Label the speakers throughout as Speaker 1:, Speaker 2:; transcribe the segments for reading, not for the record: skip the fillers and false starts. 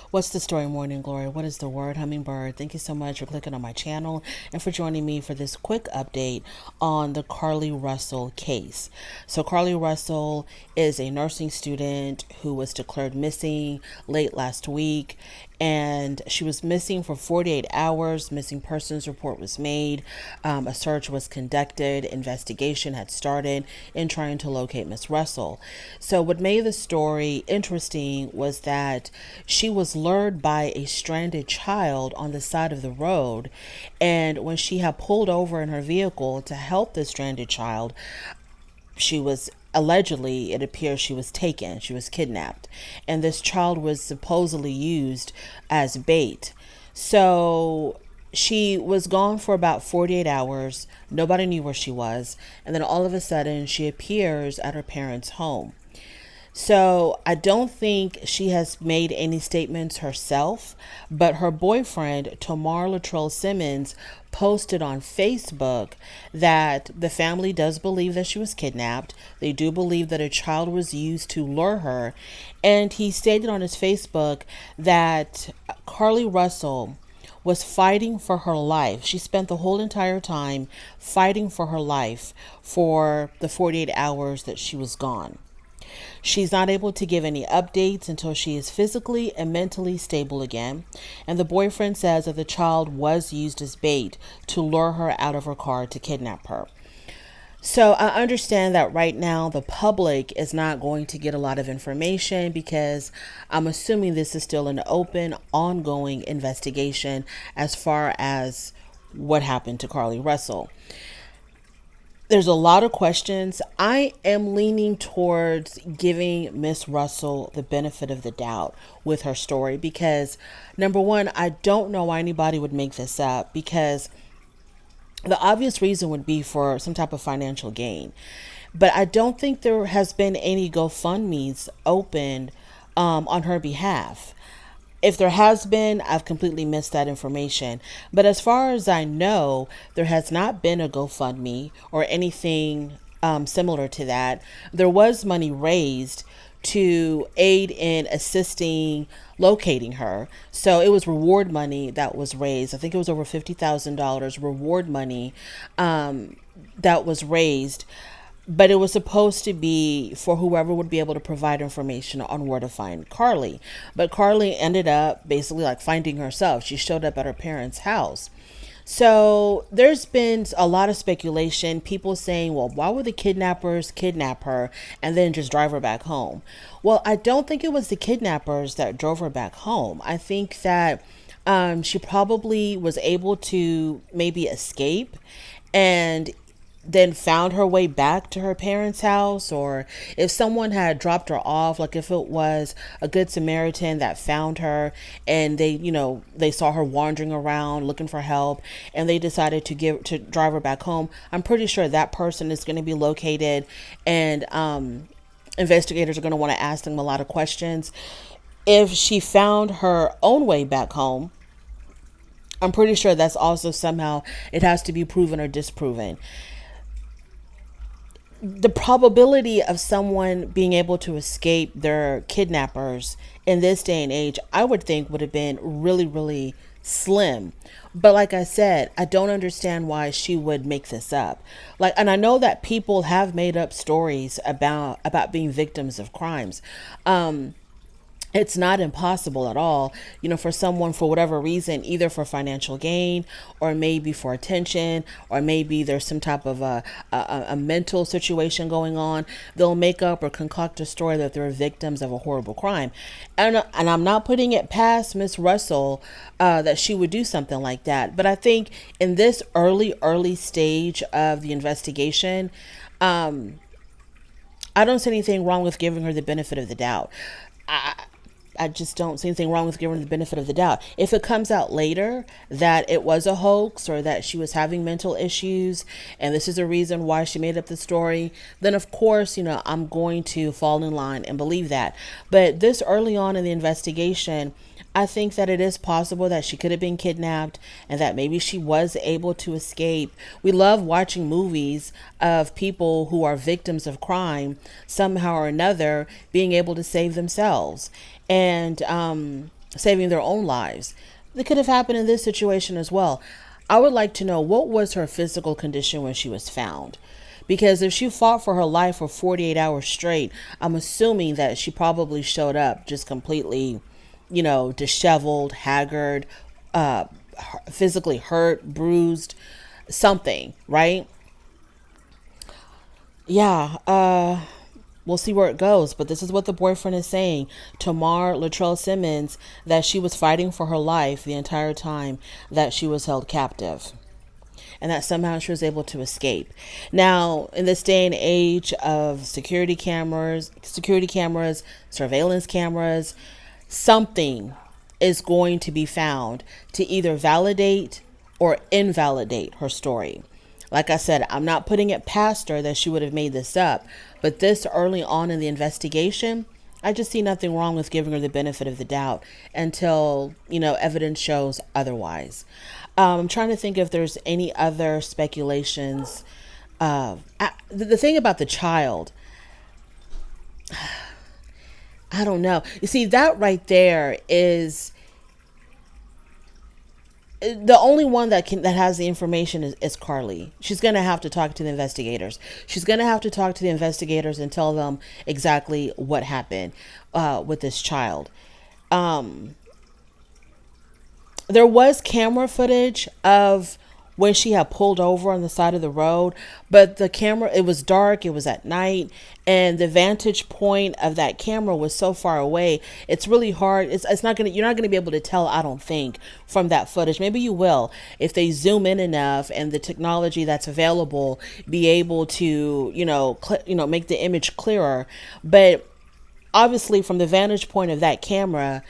Speaker 1: What's the story, Morning Glory? What is the word, Hummingbird? Thank you so much for clicking on my channel and for joining me for this quick update on the Carlee Russell case. So, Carlee Russell is a nursing student who was declared missing late last week, and she was missing for 48 hours. Missing persons report was made. A search was conducted. Investigation had started in trying to locate Miss Russell. So, what made the story interesting was that she was lured by a stranded child on the side of the road, and when she had pulled over in her vehicle to help the stranded child, she was allegedly, it appears she was taken, she was kidnapped, and this child was supposedly used as bait. So she was gone for about 48 hours. Nobody knew where she was, and then all of a sudden she appears at her parents' home. So I don't think she has made any statements herself, but her boyfriend, Tamar Latrell Simmons, posted on Facebook that the family does believe that she was kidnapped. They do believe that a child was used to lure her. And he stated on his Facebook that Carlee Russell was fighting for her life. She spent the whole entire time fighting for her life for the 48 hours that she was gone. She's not able to give any updates until she is physically and mentally stable again. And the boyfriend says that the child was used as bait to lure her out of her car to kidnap her. So I understand that right now the public is not going to get a lot of information because I'm assuming this is still an open, ongoing investigation as far as what happened to Carlee Russell. There's a lot of questions. I am leaning towards giving Miss Russell the benefit of the doubt with her story because, number one, I don't know why anybody would make this up, because the obvious reason would be for some type of financial gain. But I don't think there has been any GoFundMes opened on her behalf. If there has been, I've completely missed that information. But as far as I know, there has not been a GoFundMe or anything similar to that. There was money raised to aid in assisting locating her. So it was reward money that was raised. I think it was over $50,000 reward money that was raised. But it was supposed to be for whoever would be able to provide information on where to find Carlee. But Carlee ended up basically like finding herself. She showed up at her parents' house. So there's been a lot of speculation, people saying, well, why would the kidnappers kidnap her and then just drive her back home? Well, I don't think it was the kidnappers that drove her back home. I think that she probably was able to maybe escape and then found her way back to her parents' house, or if someone had dropped her off, like if it was a good Samaritan that found her and they saw her wandering around looking for help and they decided to drive her back home, I'm pretty sure that person is going to be located, and investigators are going to want to ask them a lot of questions. If she found her own way back home, I'm pretty sure that's also somehow, it has to be proven or disproven. The probability of someone being able to escape their kidnappers in this day and age, I would think, would have been really, really slim. But like I said, I don't understand why she would make this up. And I know that people have made up stories about being victims of crimes. It's not impossible at all, for someone, for whatever reason, either for financial gain or maybe for attention, or maybe there's some type of a mental situation going on. They'll make up or concoct a story that they're victims of a horrible crime. And I'm not putting it past Miss Russell that she would do something like that. But I think in this early stage of the investigation, I don't see anything wrong with giving her the benefit of the doubt. I just don't see anything wrong with giving her the benefit of the doubt. If it comes out later that it was a hoax or that she was having mental issues and this is the reason why she made up the story, then of course, I'm going to fall in line and believe that. But this early on in the investigation, I think that it is possible that she could have been kidnapped and that maybe she was able to escape. We love watching movies of people who are victims of crime somehow or another being able to save themselves. And saving their own lives. It could have happened in this situation as well. I would like to know, what was her physical condition when she was found? Because if she fought for her life for 48 hours straight, I'm assuming that she probably showed up just completely, disheveled, haggard, uh, physically hurt, bruised, something, right? Yeah, we'll see where it goes. But this is what the boyfriend is saying. Tamar Latrell Simmons, that she was fighting for her life the entire time that she was held captive, and that somehow she was able to escape. Now, in this day and age of security cameras, surveillance cameras, something is going to be found to either validate or invalidate her story. Like I said, I'm not putting it past her that she would have made this up, but this early on in the investigation, I just see nothing wrong with giving her the benefit of the doubt until, evidence shows otherwise. I'm trying to think if there's any other speculations. The thing about the child, I don't know. You see, that right there is the only one that has the information is Carlee. She's going to have to talk to the investigators. She's going to have to talk to the investigators and tell them exactly what happened with this child. There was camera footage of when she had pulled over on the side of the road, but the camera, it was dark, it was at night, and the vantage point of that camera was so far away. It's really hard. It's not gonna, you're not gonna be able to tell, I don't think, from that footage. Maybe you will if they zoom in enough and the technology that's available be able to, make the image clearer. But obviously, from the vantage point of that camera,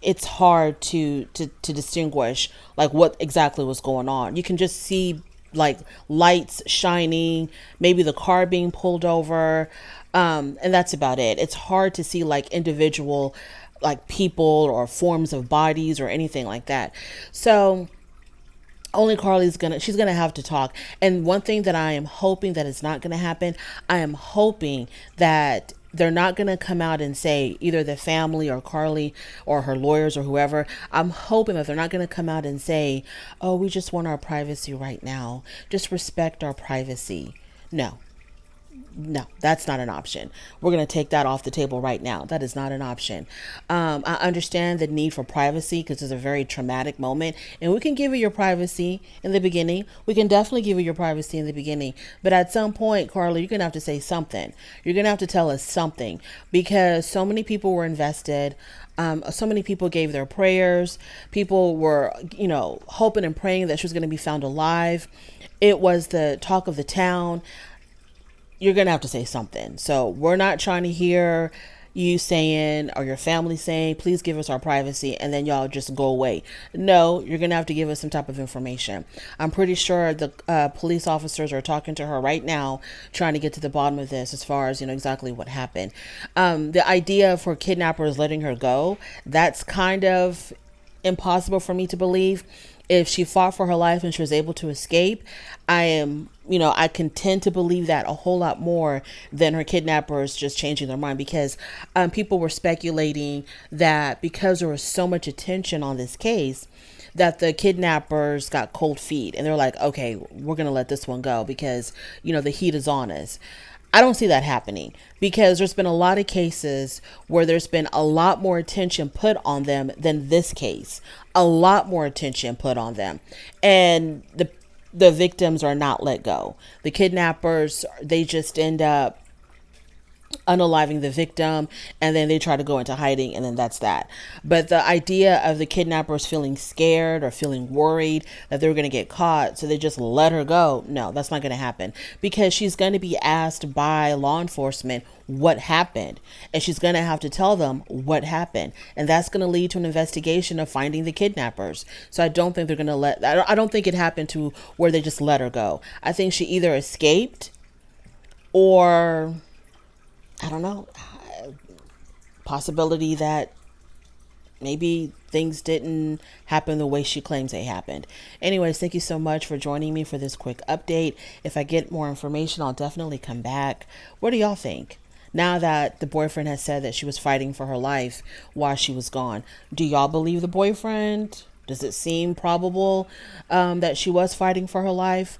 Speaker 1: it's hard to distinguish like what exactly was going on. You can just see like lights shining, maybe the car being pulled over, and that's about it. It's hard to see like individual like people or forms of bodies or anything like that. So only she's gonna have to talk. And one thing that I am hoping that is not gonna happen, I am hoping that they're not going to come out and say, either the family or Carlee or her lawyers or whoever, I'm hoping that they're not going to come out and say, oh, we just want our privacy right now. Just respect our privacy. No, that's not an option. We're going to take that off the table right now. That is not an option. I understand the need for privacy because it's a very traumatic moment, and we can give you your privacy in the beginning. We can definitely give you your privacy in the beginning. But at some point, Carlee, you're going to have to say something. You're going to have to tell us something, because so many people were invested. So many people gave their prayers. People were, hoping and praying that she was going to be found alive. It was the talk of the town. You're going to have to say something. So we're not trying to hear you saying, or your family saying, please give us our privacy, and then y'all just go away. No, you're going to have to give us some type of information. I'm pretty sure the police officers are talking to her right now, trying to get to the bottom of this as far as, exactly what happened. The idea for kidnappers letting her go, that's kind of impossible for me to believe. If she fought for her life and she was able to escape, I can tend to believe that a whole lot more than her kidnappers just changing their mind, because people were speculating that because there was so much attention on this case, that the kidnappers got cold feet and they're like, okay, we're going to let this one go because, the heat is on us. I don't see that happening, because there's been a lot of cases where there's been a lot more attention put on them than this case. A lot more attention put on them. And the victims are not let go. The kidnappers, they just end up unaliving the victim, and then they try to go into hiding, and then that's that. But the idea of the kidnappers feeling scared or feeling worried that they were going to get caught, so they just let her go, no, that's not going to happen, because she's going to be asked by law enforcement what happened, and she's going to have to tell them what happened, and that's going to lead to an investigation of finding the kidnappers. So I don't think they're going to I don't think it happened to where they just let her go. I think she either escaped, or I don't know, possibility that maybe things didn't happen the way she claims they happened. Anyways, thank you so much for joining me for this quick update. If I get more information, I'll definitely come back. What do y'all think? Now that the boyfriend has said that she was fighting for her life while she was gone, do y'all believe the boyfriend? Does it seem probable that she was fighting for her life?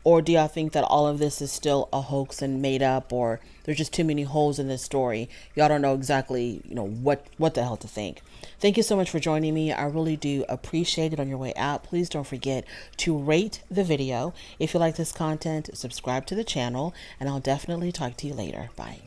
Speaker 1: Or do y'all think that all of this is still a hoax and made up, or there's just too many holes in this story? Y'all don't know exactly, what the hell to think. Thank you so much for joining me. I really do appreciate it. On your way out, please don't forget to rate the video. If you like this content, subscribe to the channel, and I'll definitely talk to you later. Bye.